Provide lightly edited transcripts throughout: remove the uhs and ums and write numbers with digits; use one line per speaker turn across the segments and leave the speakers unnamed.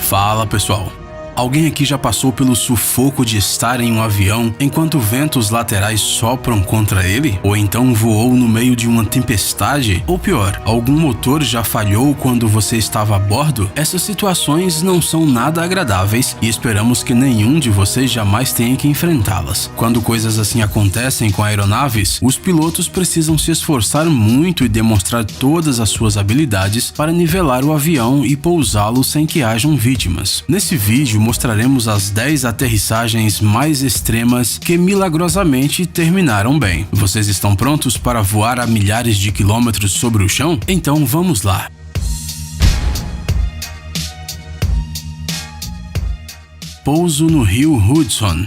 Fala pessoal, alguém aqui já passou pelo sufoco de estar em um avião enquanto ventos laterais sopram contra ele? Ou então voou no meio de uma tempestade? Ou pior, algum motor já falhou quando você estava a bordo? Essas situações não são nada agradáveis e esperamos que nenhum de vocês jamais tenha que enfrentá-las. Quando coisas assim acontecem com aeronaves, os pilotos precisam se esforçar muito e demonstrar todas as suas habilidades para nivelar o avião e pousá-lo sem que hajam vítimas. Nesse vídeo mostraremos as 10 aterrissagens mais extremas que milagrosamente terminaram bem. Vocês estão prontos para voar a milhares de quilômetros sobre o chão? Então vamos lá! Pouso no rio Hudson.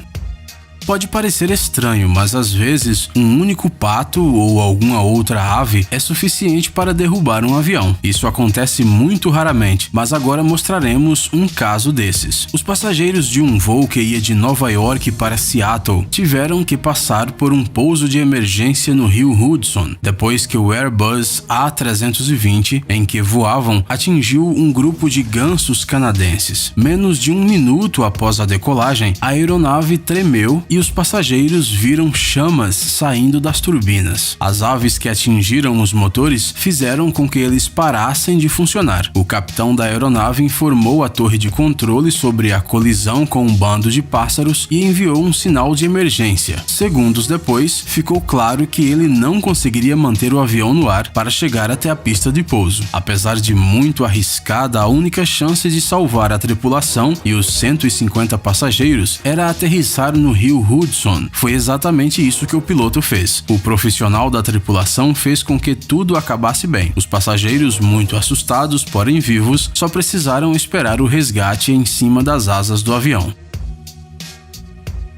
Pode parecer estranho, mas às vezes um único pato ou alguma outra ave é suficiente para derrubar um avião. Isso acontece muito raramente, mas agora mostraremos um caso desses. Os passageiros de um voo que ia de Nova York para Seattle tiveram que passar por um pouso de emergência no rio Hudson, depois que o Airbus A320, em que voavam, atingiu um grupo de gansos canadenses. Menos de um minuto após a decolagem, a aeronave tremeu e os passageiros viram chamas saindo das turbinas. As aves que atingiram os motores fizeram com que eles parassem de funcionar. O capitão da aeronave informou a torre de controle sobre a colisão com um bando de pássaros e enviou um sinal de emergência. Segundos depois, ficou claro que ele não conseguiria manter o avião no ar para chegar até a pista de pouso. Apesar de muito arriscada, a única chance de salvar a tripulação e os 150 passageiros era aterrissar no rio Hudson. Foi exatamente isso que o piloto fez. O profissional da tripulação fez com que tudo acabasse bem. Os passageiros, muito assustados, porém vivos, só precisaram esperar o resgate em cima das asas do avião.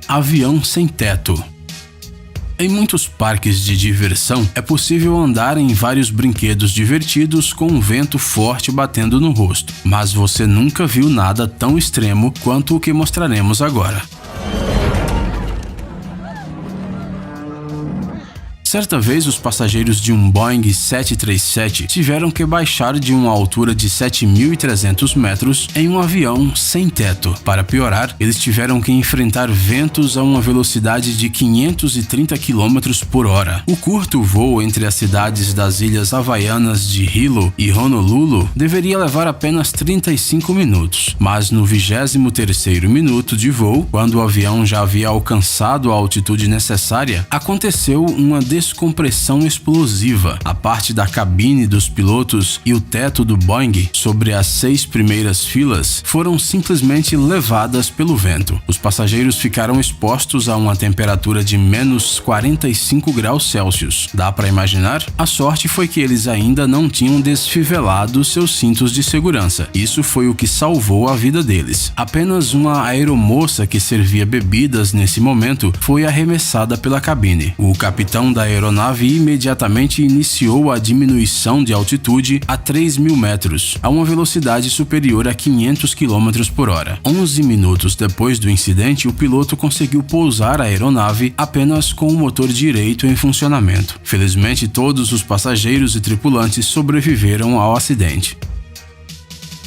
Avião sem teto. Em muitos parques de diversão, é possível andar em vários brinquedos divertidos com um vento forte batendo no rosto, mas você nunca viu nada tão extremo quanto o que mostraremos agora. Certa vez, os passageiros de um Boeing 737 tiveram que baixar de uma altura de 7.300 metros em um avião sem teto. Para piorar, eles tiveram que enfrentar ventos a uma velocidade de 530 km por hora. O curto voo entre as cidades das ilhas havaianas de Hilo e Honolulu deveria levar apenas 35 minutos, mas no 23º minuto de voo, quando o avião já havia alcançado a altitude necessária, aconteceu uma descompressão explosiva. A parte da cabine dos pilotos e o teto do Boeing, sobre as 6 primeiras filas, foram simplesmente levadas pelo vento. Os passageiros ficaram expostos a uma temperatura de menos 45 graus Celsius. Dá para imaginar? A sorte foi que eles ainda não tinham desfivelado seus cintos de segurança. Isso foi o que salvou a vida deles. Apenas uma aeromoça que servia bebidas nesse momento foi arremessada pela cabine. O capitão da aeronave imediatamente iniciou a diminuição de altitude a 3.000 metros, a uma velocidade superior a 500 km por hora. 11 minutos depois do incidente, o piloto conseguiu pousar a aeronave apenas com o motor direito em funcionamento. Felizmente, todos os passageiros e tripulantes sobreviveram ao acidente.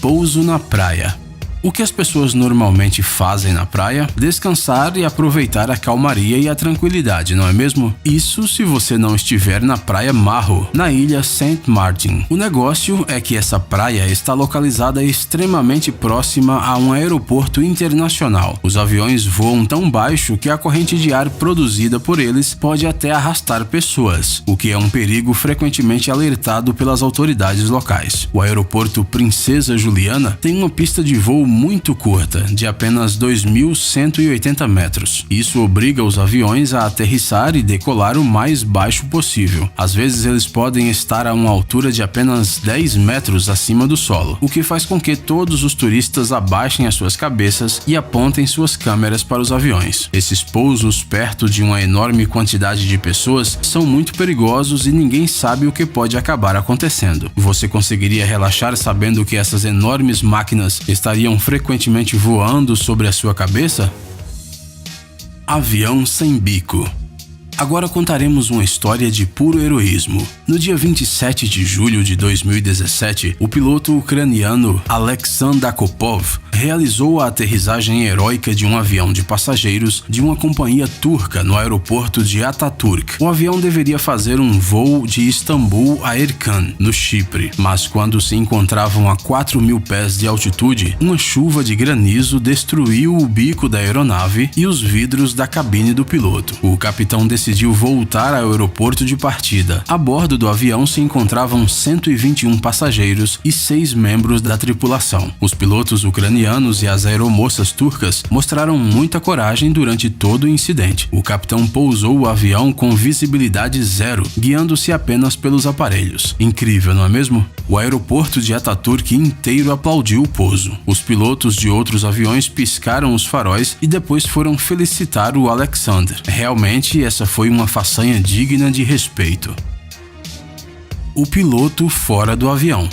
Pouso na praia. O que as pessoas normalmente fazem na praia? Descansar e aproveitar a calmaria e a tranquilidade, não é mesmo? Isso se você não estiver na Praia Marro, na ilha Saint Martin. O negócio é que essa praia está localizada extremamente próxima a um aeroporto internacional. Os aviões voam tão baixo que a corrente de ar produzida por eles pode até arrastar pessoas, o que é um perigo frequentemente alertado pelas autoridades locais. O aeroporto Princesa Juliana tem uma pista de voo muito curta, de apenas 2.180 metros. Isso obriga os aviões a aterrissar e decolar o mais baixo possível. Às vezes eles podem estar a uma altura de apenas 10 metros acima do solo, o que faz com que todos os turistas abaixem as suas cabeças e apontem suas câmeras para os aviões. Esses pousos perto de uma enorme quantidade de pessoas são muito perigosos e ninguém sabe o que pode acabar acontecendo. Você conseguiria relaxar sabendo que essas enormes máquinas estariam frequentemente voando sobre a sua cabeça? Avião sem bico. Agora contaremos uma história de puro heroísmo. No dia 27 de julho de 2017, o piloto ucraniano Aleksandr Akopov realizou a aterrissagem heróica de um avião de passageiros de uma companhia turca no aeroporto de Ataturk. O avião deveria fazer um voo de Istambul a Erkan, no Chipre, mas quando se encontravam a 4.000 pés de altitude, uma chuva de granizo destruiu o bico da aeronave e os vidros da cabine do piloto. O capitão decidiu voltar ao aeroporto de partida. A bordo do avião se encontravam 121 passageiros e 6 membros da tripulação. Os pilotos ucranianos e as aeromoças turcas mostraram muita coragem durante todo o incidente. O capitão pousou o avião com visibilidade zero, guiando-se apenas pelos aparelhos. Incrível, não é mesmo? O aeroporto de Ataturk inteiro aplaudiu o pouso. Os pilotos de outros aviões piscaram os faróis e depois foram felicitar o Alexander. Realmente, essa foi uma façanha digna de respeito. O piloto fora do avião.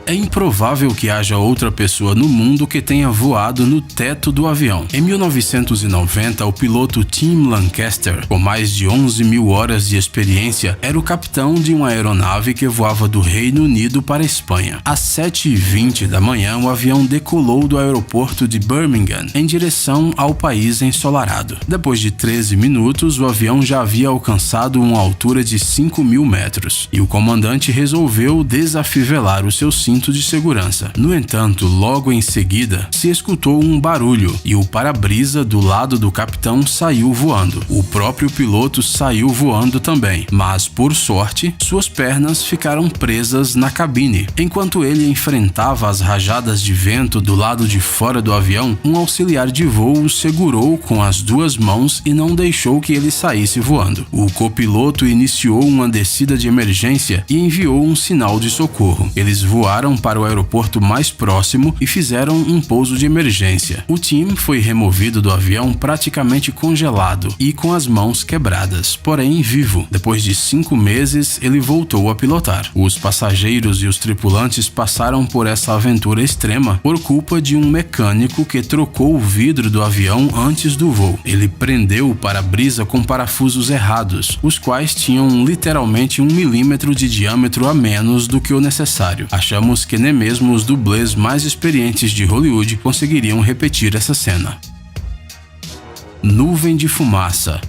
É improvável que haja outra pessoa no mundo que tenha voado no teto do avião. Em 1990, o piloto Tim Lancaster, com mais de 11.000 horas de experiência, era o capitão de uma aeronave que voava do Reino Unido para a Espanha. Às 7h20 da manhã, o avião decolou do aeroporto de Birmingham em direção ao país ensolarado. Depois de 13 minutos, o avião já havia alcançado uma altura de 5.000 metros e o comandante resolveu desafivelar o seu cinto de segurança. No entanto, logo em seguida, se escutou um barulho e o para-brisa do lado do capitão saiu voando. O próprio piloto saiu voando também, mas, por sorte, suas pernas ficaram presas na cabine. Enquanto ele enfrentava as rajadas de vento do lado de fora do avião, um auxiliar de voo o segurou com as 2 mãos e não deixou que ele saísse voando. O copiloto iniciou uma descida de emergência e enviou um sinal de socorro. Eles voaram para o aeroporto mais próximo e fizeram um pouso de emergência. O Tim foi removido do avião praticamente congelado e com as mãos quebradas, porém vivo. Depois de 5 meses, ele voltou a pilotar. Os passageiros e os tripulantes passaram por essa aventura extrema por culpa de um mecânico que trocou o vidro do avião antes do voo. Ele prendeu o para-brisa com parafusos errados, os quais tinham literalmente 1 milímetro de diâmetro a menos do que o necessário. Achamos que nem mesmo os dublês mais experientes de Hollywood conseguiriam repetir essa cena. Nuvem de fumaça.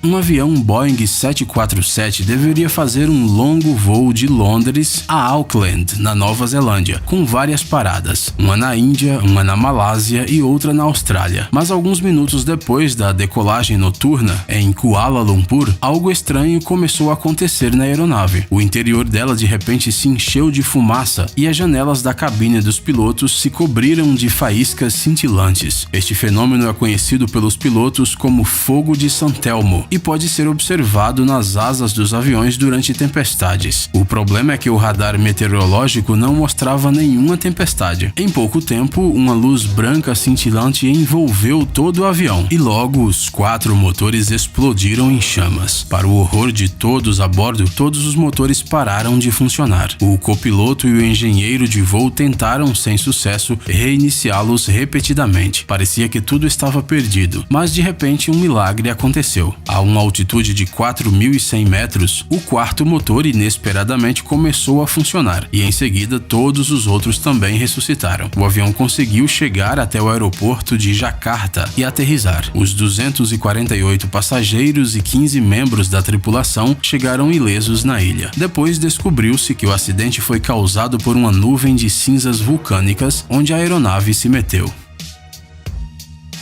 Um avião Boeing 747 deveria fazer um longo voo de Londres a Auckland, na Nova Zelândia, com várias paradas, uma na Índia, uma na Malásia e outra na Austrália. Mas alguns minutos depois da decolagem noturna, em Kuala Lumpur, algo estranho começou a acontecer na aeronave. O interior dela de repente se encheu de fumaça e as janelas da cabine dos pilotos se cobriram de faíscas cintilantes. Este fenômeno é conhecido pelos pilotos como fogo de San Telmo e pode ser observado nas asas dos aviões durante tempestades. O problema é que o radar meteorológico não mostrava nenhuma tempestade. Em pouco tempo, uma luz branca cintilante envolveu todo o avião e logo os 4 motores explodiram em chamas. Para o horror de todos a bordo, todos os motores pararam de funcionar. O copiloto e o engenheiro de voo tentaram, sem sucesso, reiniciá-los repetidamente. Parecia que tudo estava perdido, mas de repente um milagre aconteceu. A uma altitude de 4.100 metros, o 4º motor inesperadamente começou a funcionar e em seguida todos os outros também ressuscitaram. O avião conseguiu chegar até o aeroporto de Jakarta e aterrissar. Os 248 passageiros e 15 membros da tripulação chegaram ilesos na ilha. Depois descobriu-se que o acidente foi causado por uma nuvem de cinzas vulcânicas onde a aeronave se meteu.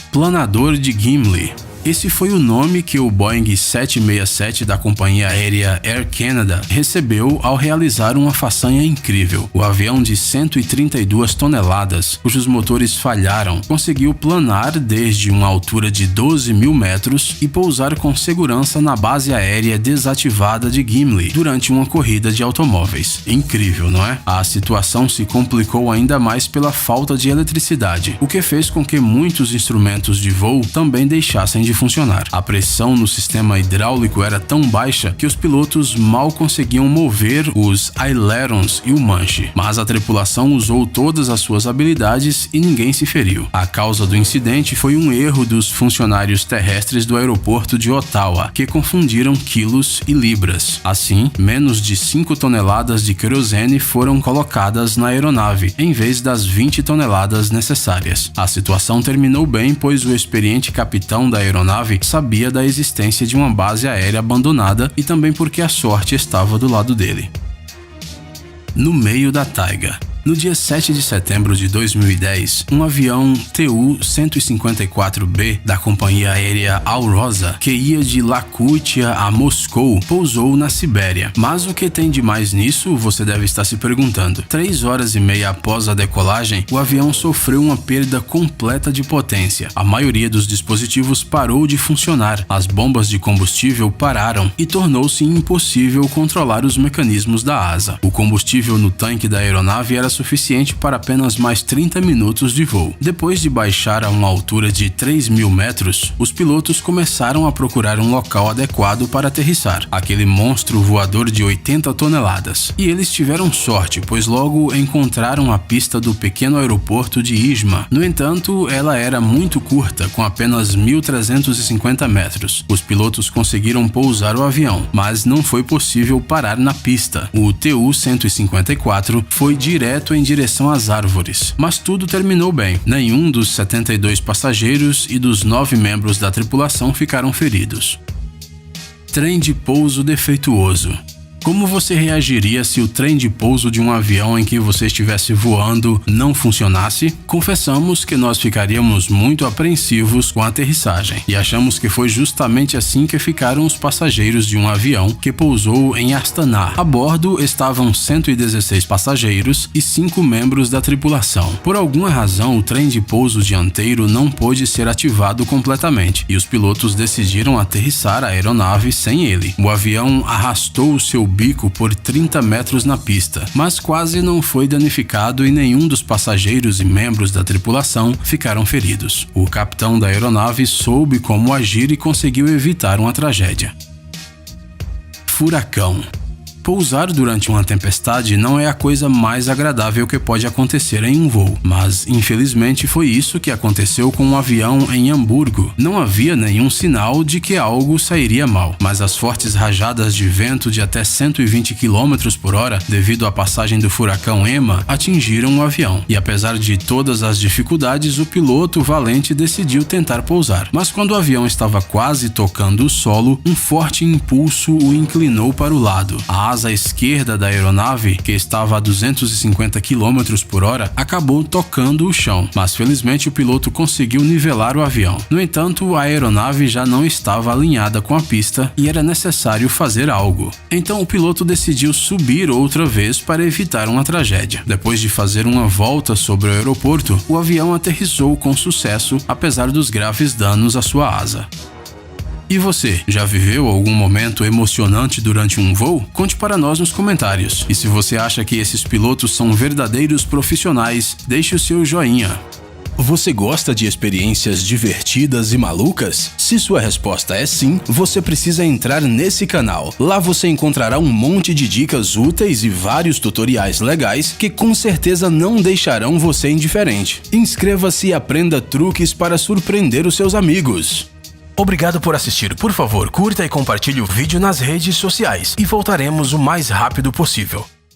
Planador de Gimli. Esse foi o nome que o Boeing 767 da companhia aérea Air Canada recebeu ao realizar uma façanha incrível. O avião de 132 toneladas, cujos motores falharam, conseguiu planar desde uma altura de 12.000 metros e pousar com segurança na base aérea desativada de Gimli durante uma corrida de automóveis. Incrível, não é? A situação se complicou ainda mais pela falta de eletricidade, o que fez com que muitos instrumentos de voo também deixassem de funcionar. A pressão no sistema hidráulico era tão baixa que os pilotos mal conseguiam mover os ailerons e o manche, mas a tripulação usou todas as suas habilidades e ninguém se feriu. A causa do incidente foi um erro dos funcionários terrestres do aeroporto de Ottawa, que confundiram quilos e libras. Assim, menos de 5 toneladas de querosene foram colocadas na aeronave, em vez das 20 toneladas necessárias. A situação terminou bem, pois o experiente capitão da aeronave sabia da existência de uma base aérea abandonada e também porque a sorte estava do lado dele. No meio da taiga. No dia 7 de setembro de 2010, um avião Tu-154B da companhia aérea Alrosa, que ia de Yakutia a Moscou, pousou na Sibéria. Mas o que tem de mais nisso, você deve estar se perguntando. 3 horas e meia após a decolagem, o avião sofreu uma perda completa de potência. A maioria dos dispositivos parou de funcionar, as bombas de combustível pararam e tornou-se impossível controlar os mecanismos da asa. O combustível no tanque da aeronave era suficiente para apenas mais 30 minutos de voo. Depois de baixar a uma altura de 3.000 metros, os pilotos começaram a procurar um local adequado para aterrissar, aquele monstro voador de 80 toneladas. E eles tiveram sorte, pois logo encontraram a pista do pequeno aeroporto de Izma. No entanto, ela era muito curta, com apenas 1.350 metros. Os pilotos conseguiram pousar o avião, mas não foi possível parar na pista. O Tu-154 foi direto em direção às árvores, mas tudo terminou bem. Nenhum dos 72 passageiros e dos 9 membros da tripulação ficaram feridos. Trem de pouso defeituoso. Como você reagiria se o trem de pouso de um avião em que você estivesse voando não funcionasse? Confessamos que nós ficaríamos muito apreensivos com a aterrissagem e achamos que foi justamente assim que ficaram os passageiros de um avião que pousou em Astana. A bordo estavam 116 passageiros e 5 membros da tripulação. Por alguma razão, o trem de pouso dianteiro não pôde ser ativado completamente e os pilotos decidiram aterrissar a aeronave sem ele. O avião arrastou o seu bico por 30 metros na pista, mas quase não foi danificado e nenhum dos passageiros e membros da tripulação ficaram feridos. O capitão da aeronave soube como agir e conseguiu evitar uma tragédia. Furacão. Pousar durante uma tempestade não é a coisa mais agradável que pode acontecer em um voo, mas infelizmente foi isso que aconteceu com um avião em Hamburgo. Não havia nenhum sinal de que algo sairia mal, mas as fortes rajadas de vento de até 120 km por hora, devido à passagem do furacão Emma, atingiram o avião. E apesar de todas as dificuldades, o piloto valente decidiu tentar pousar. Mas quando o avião estava quase tocando o solo, um forte impulso o inclinou para o lado. A asa esquerda da aeronave, que estava a 250 km por hora, acabou tocando o chão, mas felizmente o piloto conseguiu nivelar o avião. No entanto, a aeronave já não estava alinhada com a pista e era necessário fazer algo. Então o piloto decidiu subir outra vez para evitar uma tragédia. Depois de fazer uma volta sobre o aeroporto, o avião aterrissou com sucesso, apesar dos graves danos à sua asa. E você, já viveu algum momento emocionante durante um voo? Conte para nós nos comentários. E se você acha que esses pilotos são verdadeiros profissionais, deixe o seu joinha. Você gosta de experiências divertidas e malucas? Se sua resposta é sim, você precisa entrar nesse canal. Lá você encontrará um monte de dicas úteis e vários tutoriais legais que com certeza não deixarão você indiferente. Inscreva-se e aprenda truques para surpreender os seus amigos. Obrigado por assistir. Por favor, curta e compartilhe o vídeo nas redes sociais e voltaremos o mais rápido possível.